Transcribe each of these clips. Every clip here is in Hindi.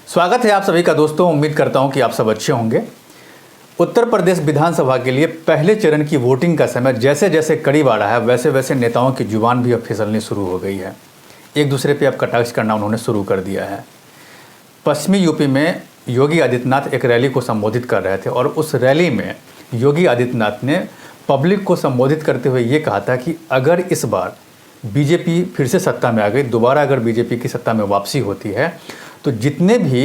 स्वागत है आप सभी का दोस्तों। उम्मीद करता हूं कि आप सब अच्छे होंगे। उत्तर प्रदेश विधानसभा के लिए पहले चरण की वोटिंग का समय जैसे जैसे करीब आ रहा है वैसे वैसे नेताओं की जुबान भी अब फिसलनी शुरू हो गई है। एक दूसरे पे अब कटाक्ष करना उन्होंने शुरू कर दिया है। पश्चिमी यूपी में योगी आदित्यनाथ एक रैली को संबोधित कर रहे थे और उस रैली में योगी आदित्यनाथ ने पब्लिक को संबोधित करते हुए ये कहा था कि अगर इस बार बीजेपी फिर से सत्ता में आ गई, दोबारा अगर बीजेपी की सत्ता में वापसी होती है तो जितने भी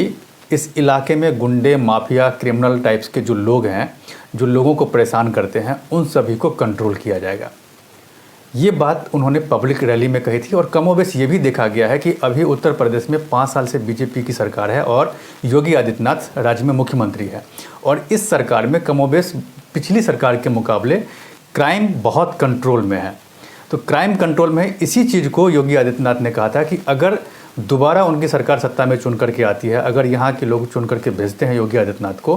इस इलाके में गुंडे, माफिया, क्रिमिनल टाइप्स के जो लोग हैं, जो लोगों को परेशान करते हैं, उन सभी को कंट्रोल किया जाएगा। ये बात उन्होंने पब्लिक रैली में कही थी और कमोबेश ये भी देखा गया है कि अभी उत्तर प्रदेश में 5 साल से बीजेपी की सरकार है और योगी आदित्यनाथ राज्य में मुख्यमंत्री है और इस सरकार में कमोबेश पिछली सरकार के मुकाबले क्राइम बहुत कंट्रोल में है। तो क्राइम कंट्रोल में इसी चीज़ को योगी आदित्यनाथ ने कहा था कि अगर दोबारा उनकी सरकार सत्ता में चुन करके आती है, अगर यहाँ के लोग चुन करके भेजते हैं योगी आदित्यनाथ को,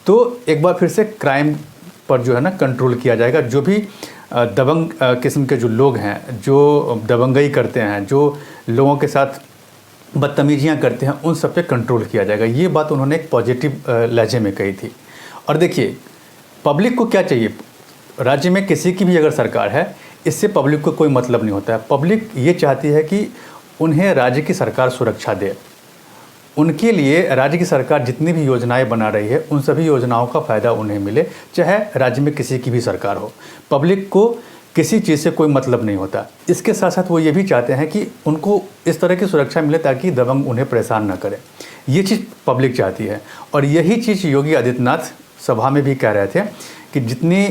तो एक बार फिर से क्राइम पर जो है ना कंट्रोल किया जाएगा। जो भी दबंग किस्म के जो लोग हैं, जो दबंगई करते हैं, जो लोगों के साथ बदतमीजियाँ करते हैं, उन सब पे कंट्रोल किया जाएगा। ये बात उन्होंने एक पॉजिटिव लहजे में कही थी। और देखिए, पब्लिक को क्या चाहिए, राज्य में किसी की भी अगर सरकार है, इससे पब्लिक को कोई मतलब नहीं होता है। पब्लिक ये चाहती है कि उन्हें राज्य की सरकार सुरक्षा दे। उनके लिए राज्य की सरकार जितनी भी योजनाएं बना रही है, उन सभी योजनाओं का फ़ायदा उन्हें मिले, चाहे राज्य में किसी की भी सरकार हो। पब्लिक को किसी चीज़ से कोई मतलब नहीं होता। इसके साथ साथ वो ये भी चाहते हैं कि उनको इस तरह की सुरक्षा मिले ताकि दबंग उन्हें परेशान न करे। ये चीज़ पब्लिक चाहती है और यही चीज़ योगी आदित्यनाथ सभा में भी कह रहे थे कि जितनी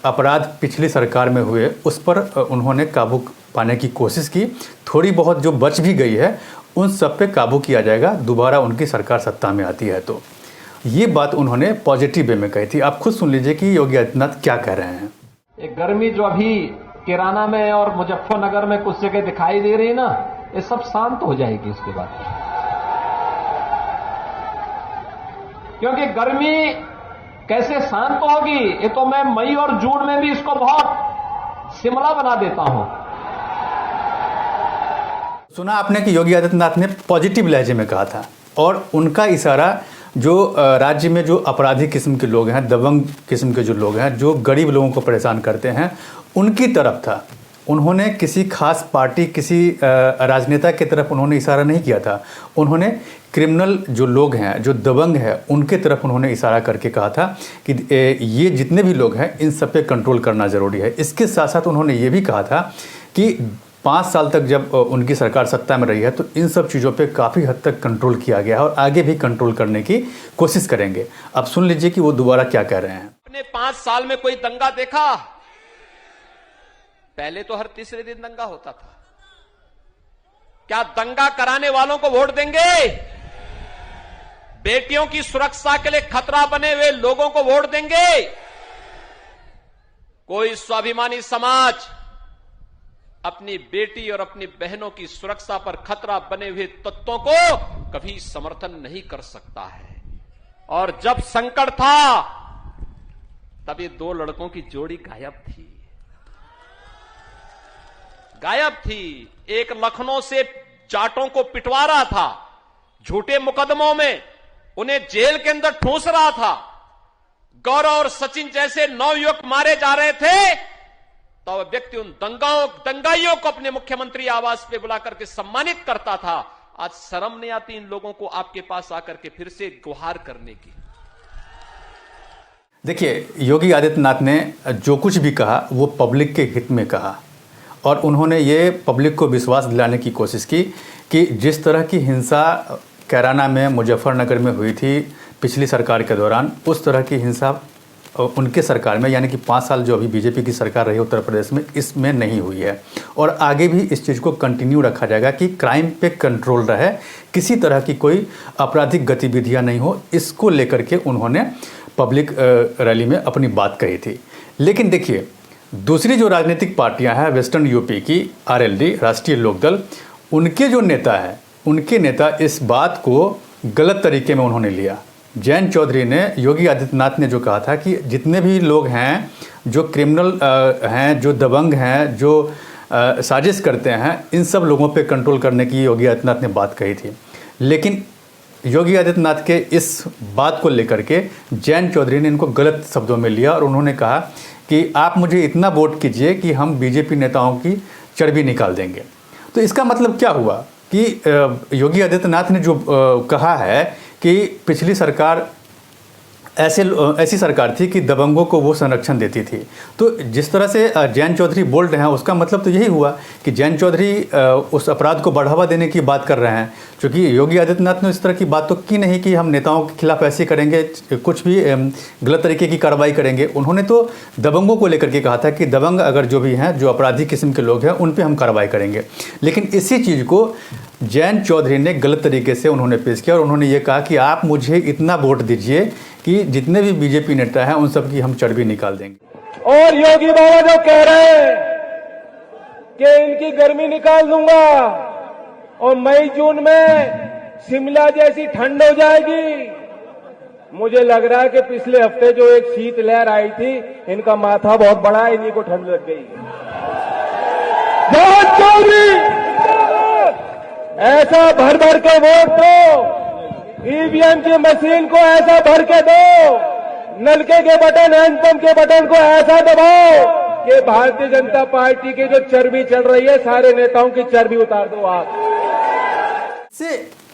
अपराध पिछली सरकार में हुए उस पर उन्होंने काबू पाने की कोशिश की। थोड़ी बहुत जो बच भी गई है उन सब पे काबू किया जाएगा, दोबारा उनकी सरकार सत्ता में आती है तो। ये बात उन्होंने पॉजिटिव वे में कही थी। आप खुद सुन लीजिए कि योगी आदित्यनाथ क्या कह रहे हैं। एक गर्मी जो अभी किराना में और मुजफ्फरनगर में कुछ जगह दिखाई दे रही है ना, ये सब शांत हो जाएगी इसके बाद। क्योंकि गर्मी कैसे शांत होगी, ये तो मैं मई और जून में भी इसको बहुत शिमला बना देता हूं। सुना आपने कि योगी आदित्यनाथ ने पॉजिटिव लहजे में कहा था और उनका इशारा जो राज्य में जो अपराधी किस्म के लोग हैं, दबंग किस्म के जो लोग हैं, जो गरीब लोगों को परेशान करते हैं, उनकी तरफ था। उन्होंने किसी खास पार्टी, किसी राजनेता की तरफ उन्होंने इशारा नहीं किया था। उन्होंने क्रिमिनल जो लोग हैं, जो दबंग हैं, उनके तरफ उन्होंने इशारा करके कहा था कि ये जितने भी लोग हैं इन सब पे कंट्रोल करना ज़रूरी है। इसके साथ साथ उन्होंने ये भी कहा था कि 5 साल तक जब उनकी सरकार सत्ता में रही है तो इन सब चीज़ों पे काफ़ी हद तक कंट्रोल किया गया है और आगे भी कंट्रोल करने की कोशिश करेंगे। अब सुन लीजिए कि वो दोबारा क्या कह रहे हैं। अपने 5 साल में कोई दंगा देखा? पहले तो हर तीसरे दिन दंगा होता था। क्या दंगा कराने वालों को वोट देंगे? बेटियों की सुरक्षा के लिए खतरा बने हुए लोगों को वोट देंगे? कोई स्वाभिमानी समाज अपनी बेटी और अपनी बहनों की सुरक्षा पर खतरा बने हुए तत्वों को कभी समर्थन नहीं कर सकता है। और जब संकट था तब ये 2 लड़कों की जोड़ी गायब थी। एक लखनऊ से जाटों को पिटवा रहा था, झूठे मुकदमों में उन्हें जेल के अंदर ठूंस रहा था। गौरव और सचिन जैसे 9 युवक मारे जा रहे थे तो व्यक्ति उन दंगाइयों को अपने मुख्यमंत्री आवास पे बुला करके सम्मानित करता था। आज शर्म नहीं आती इन लोगों को आपके पास आकर के फिर से गुहार करने की? देखिए, योगी आदित्यनाथ ने जो कुछ भी कहा वो पब्लिक के हित में कहा और उन्होंने ये पब्लिक को विश्वास दिलाने की कोशिश की कि जिस तरह की हिंसा कैराना में, मुजफ्फरनगर में हुई थी पिछली सरकार के दौरान, उस तरह की हिंसा उनके सरकार में, यानी कि 5 साल जो अभी बीजेपी की सरकार रही उत्तर प्रदेश में, इसमें नहीं हुई है। और आगे भी इस चीज़ को कंटिन्यू रखा जाएगा कि क्राइम पे कंट्रोल रहे, किसी तरह की कोई आपराधिक गतिविधियां नहीं हो। इसको लेकर के उन्होंने पब्लिक रैली में अपनी बात कही थी। लेकिन देखिए, दूसरी जो राजनीतिक पार्टियां हैं, वेस्टर्न यूपी की आरएलडी, राष्ट्रीय लोकदल, उनके जो नेता हैं, उनके नेता इस बात को गलत तरीके में उन्होंने लिया। जयंत चौधरी ने, योगी आदित्यनाथ ने जो कहा था कि जितने भी लोग हैं जो क्रिमिनल हैं, जो दबंग हैं, जो साजिश करते हैं, इन सब लोगों पे कंट्रोल करने की योगी आदित्यनाथ ने बात कही थी। लेकिन योगी आदित्यनाथ के इस बात को लेकर के जयंत चौधरी ने इनको गलत शब्दों में लिया और उन्होंने कहा कि आप मुझे इतना वोट कीजिए कि हम बीजेपी नेताओं की चर्बी निकाल देंगे। तो इसका मतलब क्या हुआ कि योगी आदित्यनाथ ने जो कहा है कि पिछली सरकार ऐसी सरकार थी कि दबंगों को वो संरक्षण देती थी। तो जिस तरह से जयंत चौधरी बोल रहे हैं उसका मतलब तो यही हुआ कि जयंत चौधरी उस अपराध को बढ़ावा देने की बात कर रहे हैं, क्योंकि योगी आदित्यनाथ ने इस तरह की बात तो की नहीं कि हम नेताओं के खिलाफ ऐसे करेंगे, कुछ भी गलत तरीके की कार्रवाई करेंगे। उन्होंने तो दबंगों को लेकर के कहा था कि दबंग अगर जो भी हैं, जो अपराधी किस्म के लोग हैं, उन पर हम कार्रवाई करेंगे। लेकिन इसी चीज़ को जयंत चौधरी ने गलत तरीके से उन्होंने पेश किया और उन्होंने ये कहा कि आप मुझे इतना वोट दीजिए कि जितने भी बीजेपी नेता हैं उन सब की हम चर्बी निकाल देंगे। और योगी बाबा जो कह रहे हैं कि इनकी गर्मी निकाल दूंगा और मई जून में शिमला जैसी ठंड हो जाएगी, मुझे लग रहा है कि पिछले हफ्ते जो एक शीत लहर आई थी, इनका माथा बहुत बड़ा है, इन्हीं को ठंड लग गई। जयंत चौधरी ऐसा भर भर के वोट दो, ईवीएम की मशीन को ऐसा भर के दो, नलके के बटन, हैंडपंप के बटन को ऐसा दबाओ कि भारतीय जनता पार्टी की जो चर्बी चल रही है, सारे नेताओं की चर्बी उतार दो आप। से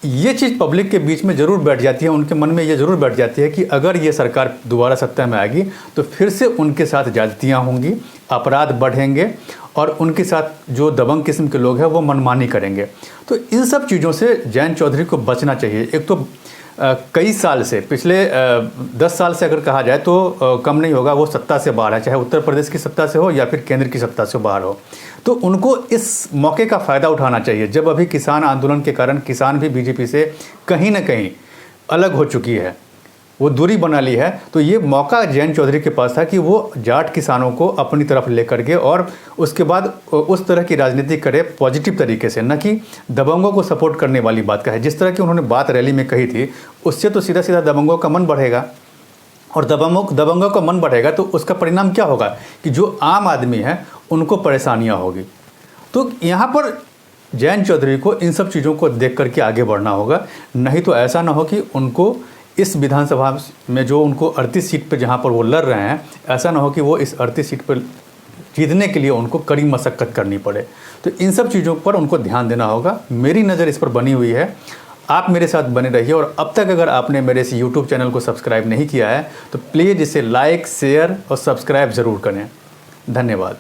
ये चीज़ पब्लिक के बीच में ज़रूर बैठ जाती है, उनके मन में ये ज़रूर बैठ जाती है कि अगर ये सरकार दोबारा सत्ता में आएगी तो फिर से उनके साथ ज्यादतियाँ होंगी, अपराध बढ़ेंगे और उनके साथ जो दबंग किस्म के लोग हैं वो मनमानी करेंगे। तो इन सब चीज़ों से जयंत चौधरी को बचना चाहिए। एक तो कई साल से, पिछले 10 साल से अगर कहा जाए तो कम नहीं होगा, वो सत्ता से बाहर है, चाहे उत्तर प्रदेश की सत्ता से हो या फिर केंद्र की सत्ता से बाहर हो। तो उनको इस मौके का फ़ायदा उठाना चाहिए, जब अभी किसान आंदोलन के कारण किसान भी बीजेपी से कहीं ना कहीं अलग हो चुकी है, वो दूरी बना ली है। तो ये मौका जयंत चौधरी के पास था कि वो जाट किसानों को अपनी तरफ लेकर के और उसके बाद उस तरह की राजनीति करे पॉजिटिव तरीके से, न कि दबंगों को सपोर्ट करने वाली बात का है। जिस तरह की उन्होंने बात रैली में कही थी, उससे तो सीधा सीधा दबंगों का मन बढ़ेगा और दबंगों का मन बढ़ेगा तो उसका परिणाम क्या होगा कि जो आम आदमी है उनको परेशानियाँ होगी। तो यहाँ पर जयंत चौधरी को इन सब चीज़ों को देख करके आगे बढ़ना होगा, नहीं तो ऐसा ना हो कि उनको इस विधानसभा में जो उनको 38 सीट पर जहाँ पर वो लड़ रहे हैं, ऐसा ना हो कि वो इस 38 सीट पर जीतने के लिए उनको कड़ी मशक्क़त करनी पड़े। तो इन सब चीज़ों पर उनको ध्यान देना होगा। मेरी नज़र इस पर बनी हुई है, आप मेरे साथ बने रहिए। और अब तक अगर आपने मेरे इस YouTube चैनल को सब्सक्राइब नहीं किया है तो प्लीज़ इसे लाइक, शेयर और सब्सक्राइब ज़रूर करें। धन्यवाद।